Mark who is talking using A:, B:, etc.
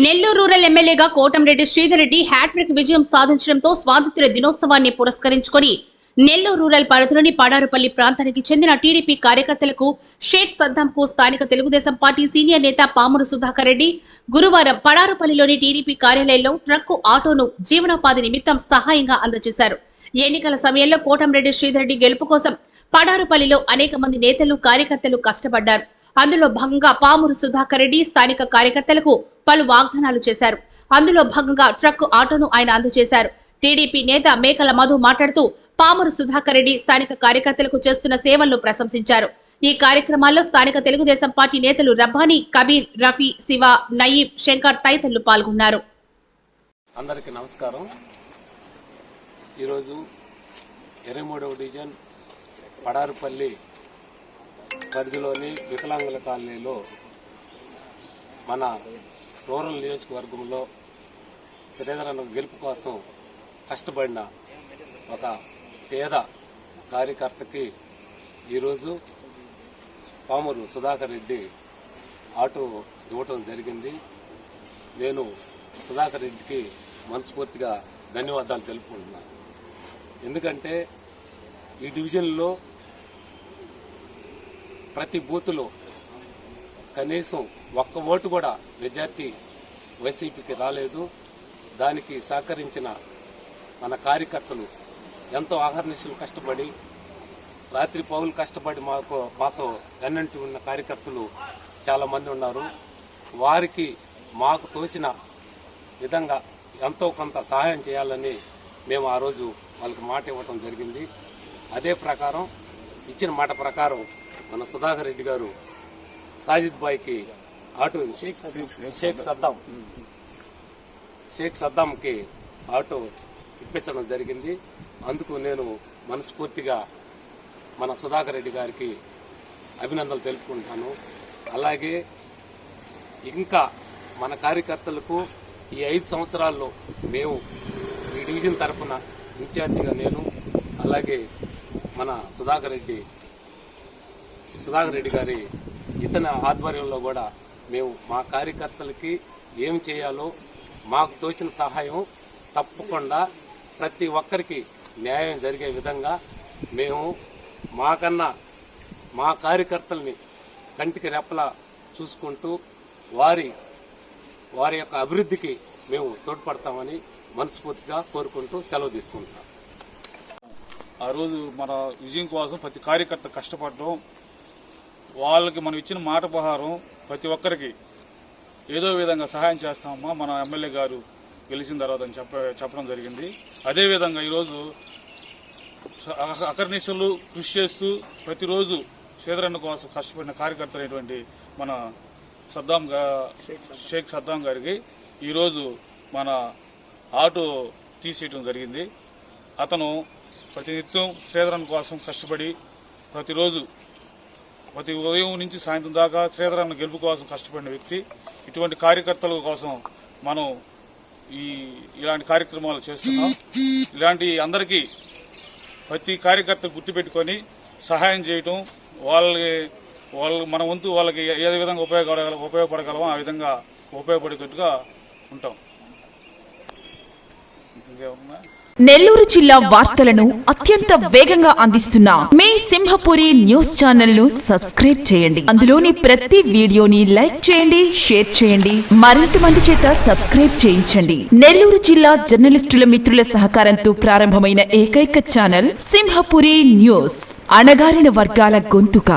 A: Nellore rural ఎమ్మెల్యేగా Kotamreddy Sridhar Reddy hat trick విజయం సాధించడంతో స్వాతంత్ర్య దినోత్సవాన్ని పురస్కరించుకొని నెల్లూరు రూరల్ పరిధిలోని పడారుపల్లి ప్రాంతానికి చెందిన టీడీపీ కార్యకర్తలకు షేక్ సద్దాంకు స్థానిక తెలుగుదేశం పార్టీ సీనియర్ నేత పామురు సుధాకర్ రెడ్డి గురువారం పడారుపల్లిలోని టీడీపీ కార్యాలయంలో ట్రక్కు ఆటోను జీవనోపాధి నిమిత్తం సహాయంగా అందజేశారు. ఎన్నికల సమయంలో కోటంరెడ్డి శ్రీధర్ రెడ్డి గెలుపు కోసం పడారుపల్లిలో అనేక మంది నేతలు కార్యకర్తలు కష్టపడ్డారు. అందులో భాగంగా పామురు సుధాకర్ రెడ్డి స్థానిక కార్యకర్తలకు పలు వాగ్దానాలు చేశారు. అందులో భాగంగా ట్రక్ ఆటోను ఆయన అందజేశారు. టీడీపీ నేత మేకల మధు మాట్లాడుతూ పామురు సుధాకర్ రెడ్డి స్థానిక కార్యకర్తలకు చేస్తున్న సేవలను ప్రశంసించారు. ఈ కార్యక్రమాల్లో స్థానిక తెలుగుదేశం పార్టీ నేతలు రబ్బానీ, కబీర్, రఫీ, శివ, నయీం, శంకర్ తదితరులు పాల్గొన్నారు.
B: అందరికీ నమస్కారం. ఈరోజు 23వ డివిజన్ పడారుపల్లి పరిధిలోని వికలాంగుల కాలనీలో మన రూరల్ నియోజకవర్గంలో శ్రీధరన్న గెలుపు కోసం కష్టపడిన ఒక పేద కార్యకర్తకి ఈరోజు పామురు సుధాకర్ రెడ్డి ఆటో ఇవ్వటం జరిగింది. నేను సుధాకర్ రెడ్డికి మనస్ఫూర్తిగా ధన్యవాదాలు తెలుపుకుంటున్నాను. ఎందుకంటే ఈ డివిజన్లో ప్రతి బూతులో కనీసం ఒక్క ఓటు కూడా మెజార్టీ వైసీపీకి రాలేదు. దానికి సహకరించిన మన కార్యకర్తలు ఎంతో అహర్నిశలు కష్టపడి రాత్రి పౌలు కష్టపడి మాతో వెన్నంటి ఉన్న కార్యకర్తలు చాలామంది ఉన్నారు. వారికి మాకు తోచిన విధంగా ఎంతో కొంత సహాయం చేయాలని మేము ఆ రోజు వాళ్ళకి మాట ఇవ్వటం జరిగింది. అదే ప్రకారం ఇచ్చిన మాట ప్రకారం మన సుధాకర్ రెడ్డి గారు సాజిద్ బాయ్కి ఆటో షేక్ సద్దాంకి ఆటో ఇప్పించడం జరిగింది. అందుకు నేను మనస్ఫూర్తిగా మన సుధాకర్ రెడ్డి గారికి అభినందనలు తెలుపుకుంటాను. అలాగే ఇంకా మన కార్యకర్తలకు ఈ 5 సంవత్సరాల్లో మేము ఈ డివిజన్ తరఫున ఇన్ఛార్జిగా నేను, అలాగే మన సుధాకర్ రెడ్డి గారి ఇతని ఆధ్వర్యంలో కూడా మేము మా కార్యకర్తలకి ఏం చేయాలో మాకు తోచిన సహాయం తప్పకుండా ప్రతి ఒక్కరికి న్యాయం జరిగే విధంగా మేము మాకన్నా మా కార్యకర్తల్ని కంటికి రెప్పలా చూసుకుంటూ వారి యొక్క అభివృద్ధికి మేము తోడ్పడతామని మనస్ఫూర్తిగా కోరుకుంటూ సెలవు తీసుకుంటాం.
C: ఆ రోజు మన విజయం కోసం ప్రతి కార్యకర్త కష్టపడడం, వాళ్ళకి మనం ఇచ్చిన మాట ప్రకారం ప్రతి ఒక్కరికి ఏదో విధంగా సహాయం చేస్తామమ్మా మన ఎమ్మెల్యే గారు గెలిచిన తర్వాత అని చెప్పడం జరిగింది. అదేవిధంగా ఈరోజు అకర్నిశలు కృషి చేస్తూ ప్రతిరోజు శ్రీధరన్న కోసం కష్టపడిన కార్యకర్త అయినటువంటి మన షేక్ సద్దాం గారికి ఈరోజు మన ఆటో తీసేయడం జరిగింది. అతను ప్రతినిత్యం శ్రీధరన్న కోసం కష్టపడి ప్రతిరోజు ప్రతి ఉదయం నుంచి సాయంత్రం దాకా శ్రీధరన్న గెలుపు కోసం కష్టపడిన వ్యక్తి. ఇటువంటి కార్యకర్తల కోసం మనం ఇలాంటి కార్యక్రమాలు చేస్తున్నాం. ఇలాంటి అందరికీ ప్రతి కార్యకర్త గుర్తుపెట్టుకొని సహాయం చేయటం, వాళ్ళు మన వంతు వాళ్ళకి ఏ విధంగా ఉపయోగపడగలమో ఆ విధంగా ఉపయోగపడేటట్టుగా ఉంటాం.
D: నెల్లూరు జిల్లా వార్తలను అత్యంత వేగంగా అందిస్తున్న మీ సింహపురి న్యూస్ ఛానల్ ను సబ్స్క్రైబ్ చేయండి. అందులోని ప్రతి వీడియోని లైక్ చేయండి, షేర్ చేయండి, మరింత మంది చేత సబ్స్క్రైబ్ చేయించండి. నెల్లూరు జిల్లా జర్నలిస్టుల మిత్రుల సహకారంతో ప్రారంభమైన ఏకైక ఛానల్ సింహపురి న్యూస్, అణగారిన వర్గాల గొంతుక.